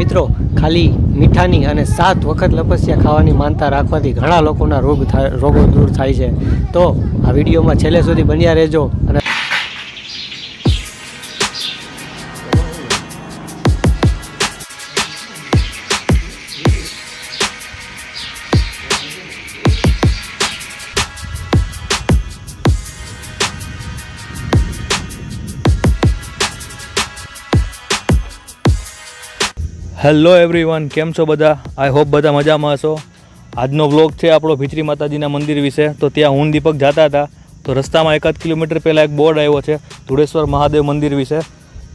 મિત્રો ખાલી મીઠાની અને 7 વખત લપસ્યા ખાવાની માનતા રાખવાથી ઘણા લોકોના રોગો દૂર થાય છે. તો આ વિડીયોમાં છેલ્લે સુધી બન્યા રહેજો. અને હેલો એવરીવન, કેમ છો બધા? આઈ હોપ બધા મજામાં હશો. આજનો વ્લોગ છે આપણો ભીચરી માતાજીના મંદિર વિશે. તો ત્યાં હું દીપક જતા હતા તો રસ્તામાં 1 કિલોમીટર પહેલાં એક બોર્ડ આવ્યો છે ધુળેશ્વર મહાદેવ મંદિર વિશે.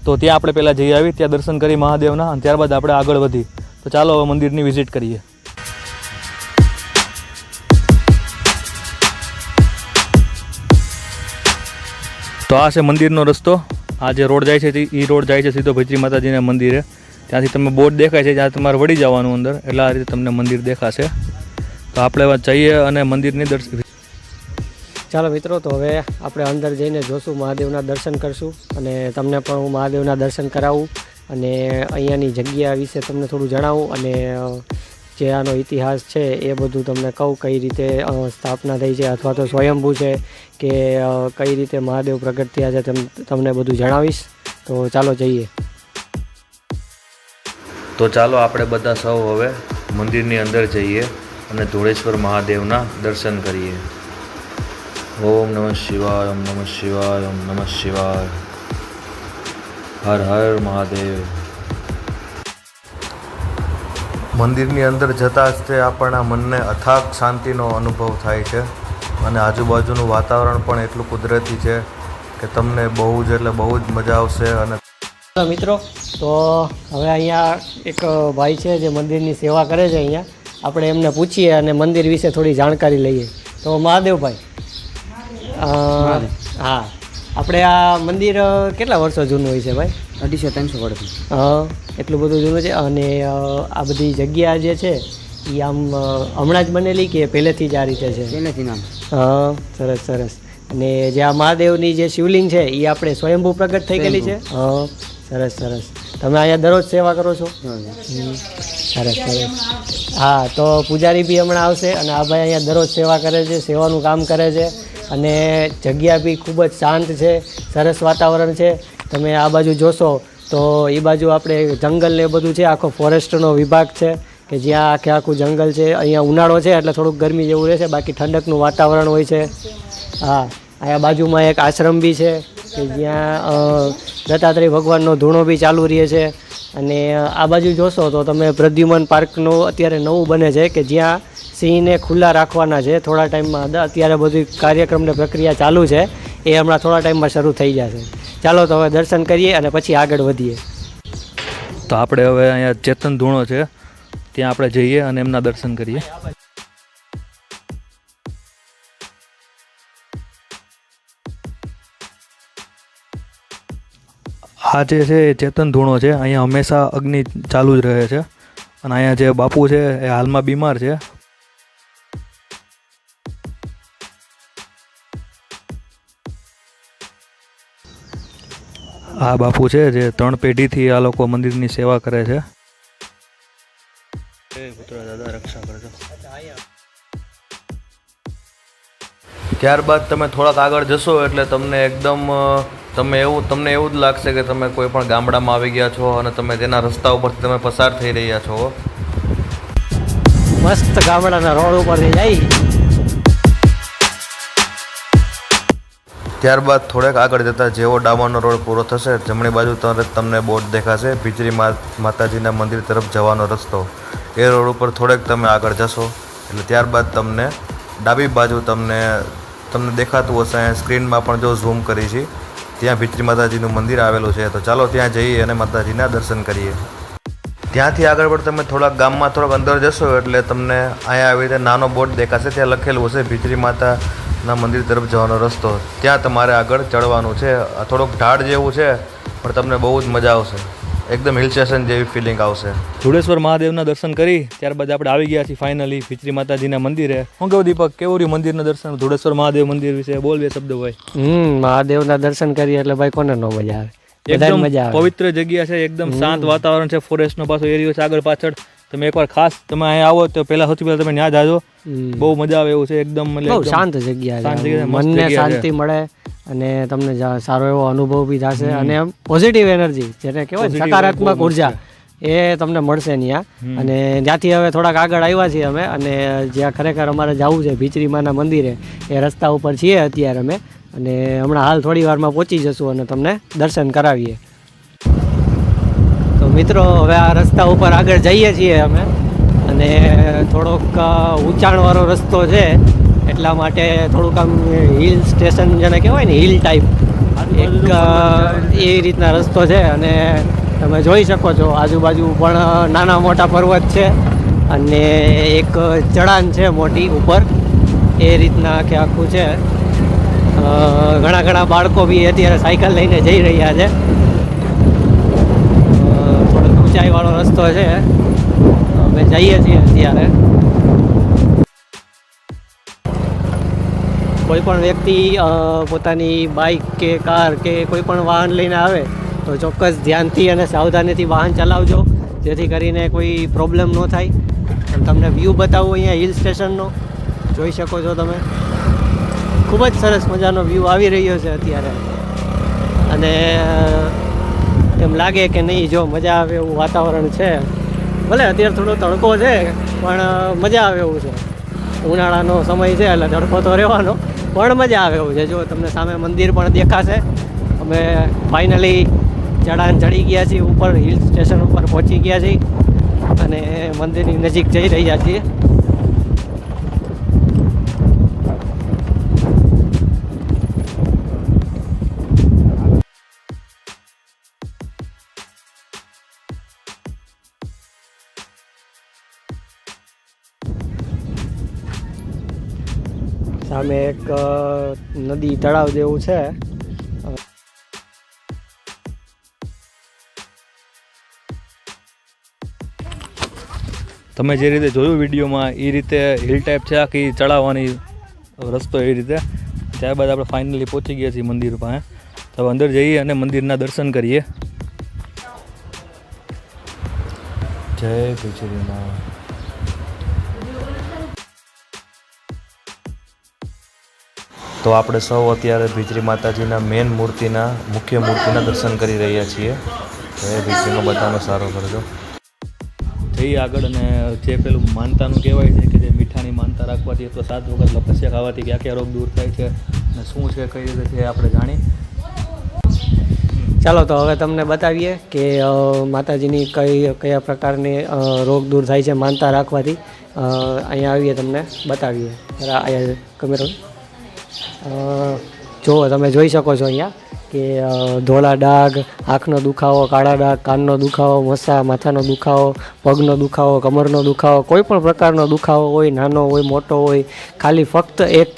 તો ત્યાં આપણે પહેલાં જઈ આવી, ત્યાં દર્શન કરી મહાદેવના, અને ત્યારબાદ આપણે આગળ વધી. તો ચાલો હવે મંદિરની વિઝિટ કરીએ. તો આ છે મંદિરનો રસ્તો. આ જે રોડ જાય છે એ રોડ જાય છે સીધો ભીચરી માતાજીના મંદિરે. ત્યાંથી તમે બોર્ડ દેખાય છે, જ્યાં તમારે વળી જવાનું અંદર, એટલે આ રીતે તમને મંદિર દેખાશે. તો આપણે જઈએ અને મંદિરની દર્શન. ચાલો મિત્રો, તો હવે આપણે અંદર જઈને જોશું, મહાદેવના દર્શન કરશું અને તમને પણ હું મહાદેવના દર્શન કરાવું અને અહીંયાની જગ્યા વિશે તમને થોડું જણાવું અને જે આનો ઇતિહાસ છે એ બધું તમને કહું, કઈ રીતે સ્થાપના થઈ છે અથવા તો સ્વયંભૂ છે કે કઈ રીતે મહાદેવ પ્રગટ થયા છે, તમને બધું જણાવીશ. તો ચાલો જઈએ. તો ચાલો આપણે બધા સૌ હવે મંદિરની અંદર જઈએ અને ધુળેશ્વર મહાદેવના દર્શન કરીએ. ઓમ નમઃ શિવાય, ઓમ નમઃ શિવાય, ઓમ નમઃ શિવાય. હર હર મહાદેવ. મંદિરની અંદર જતાં જ તે આપણા મનને અથાગ શાંતિનો અનુભવ થાય છે અને આજુબાજુનું વાતાવરણ પણ એટલું કુદરતી છે કે તમને બહુ જ એટલે બહુ જ મજા આવશે. અને મિત્રો, તો હવે અહીંયા એક ભાઈ છે જે મંદિરની સેવા કરે છે. અહીંયા આપણે એમને પૂછીએ અને મંદિર વિશે થોડી જાણકારી લઈએ. તો મહાદેવભાઈ, હા, આપણે આ મંદિર કેટલા વર્ષો જૂનું હોય છે ભાઈ? 250-300 વર્ષ. એટલું બધું જૂનું છે. અને આ બધી જગ્યા જે છે એ આમ હમણાં જ બનેલી કે પહેલેથી જ આ રીતે છે? પહેલેથી નામ. સરસ સરસ. અને જે આ મહાદેવની જે શિવલિંગ છે એ આપણે સ્વયંભૂ પ્રગટ થઈ ગયેલી છે? સરસ સરસ. તમે અહીંયા દરરોજ સેવા કરો છો? સરસ સરસ. હા, તો પૂજારી બી હમણાં આવશે અને આ ભાઈ અહીંયા દરરોજ સેવા કરે છે, સેવાનું કામ કરે છે અને જગ્યા બી ખૂબ જ શાંત છે, સરસ વાતાવરણ છે. તમે આ બાજુ જોશો તો એ બાજુ આપણે જંગલ ને બધું છે, આખો ફોરેસ્ટનો વિભાગ છે કે જ્યાં આખું જંગલ છે. અહીંયા ઉનાળો છે એટલે થોડુંક ગરમી જેવું રહેશે, બાકી ઠંડકનું વાતાવરણ હોય છે. હા, અહીંયા બાજુમાં એક આશ્રમ બી છે કે જ્યાં દત્તાત્રેય ભગવાનનો ધૂણો બી ચાલુ રહે છે. અને આ બાજુ જોશો તો તમે પ્રદ્યુમન પાર્કનું અત્યારે નવું બને છે કે જ્યાં સિંહને ખુલ્લા રાખવાના છે થોડા ટાઈમમાં. અત્યારે બધી કાર્યક્રમને પ્રક્રિયા ચાલુ છે, એ હમણાં થોડા ટાઈમમાં શરૂ થઈ જશે. ચાલો તો હવે દર્શન કરીએ અને પછી આગળ વધીએ. તો આપણે હવે અહીંયા ચેતન ધૂણો છે ત્યાં આપણે જઈએ અને એમના દર્શન કરીએ. આ જે છે એ ચેતન ધૂણો છે. અહીંયા હંમેશા અગ્નિ ચાલુ જ રહે છે અને અહીંયા જે બાપુ છે એ હાલમાં બીમાર છે. આ બાપુ છે જે 3 પેઢીથી આ લોકો મંદિરની સેવા કરે છે. દાદા રક્ષા કરજો. ત્યારબાદ તમે થોડાક આગળ જશો એટલે તમને એકદમ તમને એવું જ લાગશે કે તમે કોઈ પણ ગામડામાં આવી ગયા છો અને તમે તેના રસ્તા ઉપરથી તમે પસાર થઈ રહ્યા છો. મસ્ત ગામડાના રોડ ઉપરથી જાય. ત્યારબાદ થોડેક આગળ જતાં જેવો ડામરનો રોડ પૂરો થશે, જમણી બાજુ તમને બોર્ડ દેખાશે ભીચરી માતાજીના મંદિર તરફ જવાનો રસ્તો. એ રોડ ઉપર થોડેક તમે આગળ જશો એટલે ત્યારબાદ તમને ડાબી બાજુ તમને દેખાતું હશે. સ્ક્રીનમાં પણ જો ઝૂમ કરી છે ત્યાં ભીચરી માતાજીનું મંદિર આવેલું છે. તો ચાલો ત્યાં જઈએ અને માતાજીના દર્શન કરીએ. ત્યાંથી આગળ પણ તમે થોડાક ગામમાં થોડાક અંદર જશો એટલે તમને અહીંયા આવી રીતે નાનો બોર્ડ દેખાશે, ત્યાં લખેલું હશે ભીચરી માતાના મંદિર તરફ જવાનો રસ્તો. ત્યાં તમારે આગળ ચડવાનું છે. થોડુંક ઢાળ જેવું છે પણ તમને બહુ જ મજા આવશે. એકદમ હિલ સ્ટેશન જેવી ફિલિંગ આવશે. ધુળેશ્વર મહાદેવના દર્શન કરી ત્યારબાદ આપણે આવી ગયા છીએ ફાઇનલી ભીચરી માતાજીના મંદિરે. હું કહું દીપક, કેવું રહ્યું મંદિરના દર્શન? ધુળેશ્વર મહાદેવ મંદિર વિશે બોલ બે શબ્દ ભાઈ. મહાદેવના દર્શન કરીએ એટલે ભાઈ કોને ન મજા આવે. બધાને મજા આવે. પવિત્ર જગ્યા છે, એકદમ શાંત વાતાવરણ છે, ફોરેસ્ટનો પાછો એરિયો છે આગળ પાછળ. તમે એકવાર ખાસ તમે અહીંયા આવો તો સૌથી પહેલા તમે ત્યાં જાજો. બહુ મજા આવે એવું છે, એકદમ બહુ શાંત જગ્યા છે, મનને શાંતિ મળે અને તમને સારો એવો અનુભવ બી થશે અને પોઝિટિવ એનર્જી જેને કહેવાય સકારાત્મક ઉર્જા એ તમને મળશે ત્યાં. અને ત્યાંથી હવે થોડાક આગળ આવ્યા છીએ અમે અને જ્યાં ખરેખર અમારે જવું છે ભીચરી માના મંદિરે એ રસ્તા ઉપર છીએ અત્યારે અમે અને હમણાં હાલ થોડી વારમાં પહોંચી જશું અને તમને દર્શન કરાવીએ. તો મિત્રો હવે આ રસ્તા ઉપર આગળ જઈએ છીએ અમે અને થોડોક ઊંચાણવાળો રસ્તો છે એટલા માટે થોડુંક આમ હિલ સ્ટેશન જેને કહેવાય ને હિલ ટાઈપ એક એ રીતના રસ્તો છે અને તમે જોઈ શકો છો આજુબાજુ પણ નાના મોટા પર્વત છે અને એક ચઢાણ છે મોટી ઉપર એ રીતના આખું છે. ઘણા બાળકો બી અત્યારે સાયકલ લઈને જઈ રહ્યા છે. થોડોક ઊંચાઈવાળો રસ્તો છે, અમે જઈએ છીએ અત્યારે. કોઈ પણ વ્યક્તિ પોતાની બાઇક કે કાર કે કોઈ પણ વાહન લઈને આવે તો ચોક્કસ ધ્યાનથી અને સાવધાનીથી વાહન ચલાવજો જેથી કરીને કોઈ પ્રોબ્લેમ ન થાય. તમને વ્યૂ બતાવું અહીંયા હિલ સ્ટેશનનો જોઈ શકો છો તમે. ખૂબ જ સરસ મજાનો વ્યૂ આવી રહ્યો છે અત્યારે અને એમ લાગે કે નહીં જો મજા આવે એવું વાતાવરણ છે. ભલે અત્યારે થોડો તડકો છે પણ મજા આવે એવું છે. ઉનાળાનો સમય છે એટલે તડકો તો રહેવાનો પણ મજા આવે એવું છે. જો તમને સામે મંદિર પણ દેખાશે. અમે ફાઇનલી ચઢાણ ચડી ગયા છીએ, ઉપર હિલ સ્ટેશન ઉપર પહોંચી ગયા છીએ અને મંદિરની નજીક જઈ રહ્યા છીએ. સામે એક નદી તળાવ જેવું છે. તમે જે રીતે જોયું વિડીયોમાં એ રીતે હિલ ટાઈપ છે આખી ચડાવવાની રસ્તો એવી રીતે. ત્યારબાદ આપણે ફાઇનલી પહોંચી ગયા છીએ મંદિર પાસે. તો હવે અંદર જઈએ અને મંદિરના દર્શન કરીએ. જય ભીચરીમાં. તો આપણે સૌ અત્યારે ભીચરી માતાજીના મેન મૂર્તિના મુખ્ય મૂર્તિના દર્શન કરી રહ્યા છીએ. જય ભીચરીમાં બધાનો સારો કરજો. જઈએ આગળ અને જે પેલું માનતાનું કહેવાય છે કે જે મીઠાની માનતા રાખવાથી અથવા 7 વખત લપસ્યા ખાવાથી ક્યાં ક્યાં રોગ દૂર થાય છે અને શું છે કઈ રીતે છે આપણે જાણીએ. ચાલો તો હવે તમને બતાવીએ કે માતાજીની કયા પ્રકારની રોગ દૂર થાય છે માનતા રાખવાથી. અહીંયા આવીએ તમને બતાવીએ. અહીંયા કેમેરો જુઓ તમે જોઈ શકો છો અહીંયા કે ધોળા ડાઘ, આંખનો દુખાવો, કાળા ડાઘ, કાનનો દુખાવો, માથાનો દુખાવો, પગનો દુખાવો, કમરનો દુખાવો, કોઈ પણ પ્રકારનો દુખાવો હોય, નાનો હોય મોટો હોય, ખાલી ફક્ત એક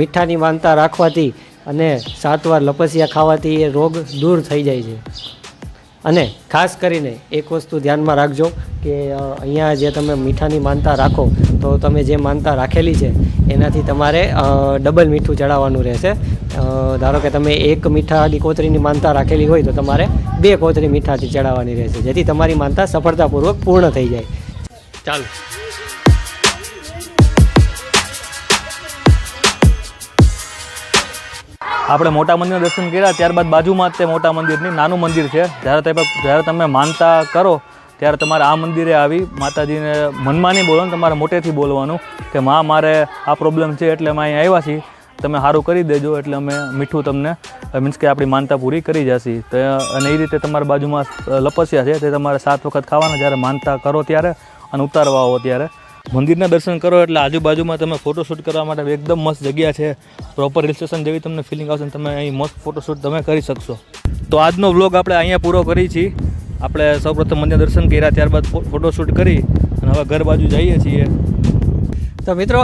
મીઠાની માનતા રાખવાથી અને 7 વાર લપસિયા ખાવાથી એ રોગ દૂર થઈ જાય છે. અને ખાસ કરીને એક વસ્તુ ધ્યાનમાં રાખજો કે અહીંયા જે તમે મીઠાની માનતા રાખો તો તમે જે માનતા રાખેલી છે એનાથી તમારે ડબલ મીઠું ચડાવવાનું રહેશે. ધારો કે તમે 1 મીઠાની કોતરીની માનતા રાખેલી હોય તો તમારે 2 કોતરી મીઠાથી ચડાવવાની રહેશે જેથી તમારી માનતા સફળતાપૂર્વક પૂર્ણ થઈ જાય. ચાલો આપણે મોટા મંદિરના દર્શન કર્યા. ત્યારબાદ બાજુમાં જ તે મોટા મંદિરની નાનું મંદિર છે. જ્યારે તમે માનતા કરો ત્યારે તમારે આ મંદિરે આવી માતાજીને મનમાં નહીં બોલવાનું, તમારે મોટેથી બોલવાનું કે માં મારે આ પ્રોબ્લેમ છે એટલે અમે અહીં આવ્યા છીએ, તમે સારું કરી દેજો એટલે અમે મીઠું તમને મીન્સ કે આપણી માનતા પૂરી કરી જશે. તો અને એ રીતે તમારા બાજુમાં લપસ્યા છે તે તમારે 7 વખત ખાવાના જ્યારે માનતા કરો ત્યારે અને ઉતારવા આવો ત્યારે. મંદિરના દર્શન કરો એટલે આજુબાજુમાં તમે ફોટોશૂટ કરવા માટે એકદમ મસ્ત જગ્યા છે. પ્રોપર હિલ સ્ટેશન જેવી તમને ફિલિંગ આવશે તમે અહીં મસ્ત ફોટોશૂટ તમે કરી શકશો. તો આજનો વ્લોગ આપણે અહીંયા પૂરો કરી છીએ. આપણે સૌપ્રથમ મંદિર દર્શન કર્યા, ત્યારબાદ ફોટોશૂટ કરી અને હવે ઘર બાજુ જઈએ છીએ. તો મિત્રો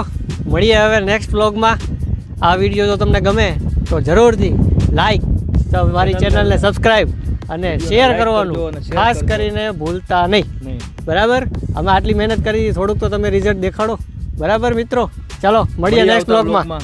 મળીએ હવે નેક્સ્ટ વ્લોગમાં. આ વિડીયો જો તમને ગમે તો જરૂરથી લાઈક, મારી ચેનલને સબસ્ક્રાઈબ અને શેર કરવાનું ખાસ કરીને ભૂલતા નહીં. બરાબર, અમે આટલી મહેનત કરી, થોડુંક તો તમે રિઝલ્ટ દેખાડો. બરાબર મિત્રો, ચાલો મળીએ નેક્સ્ટ વ્લોગમાં.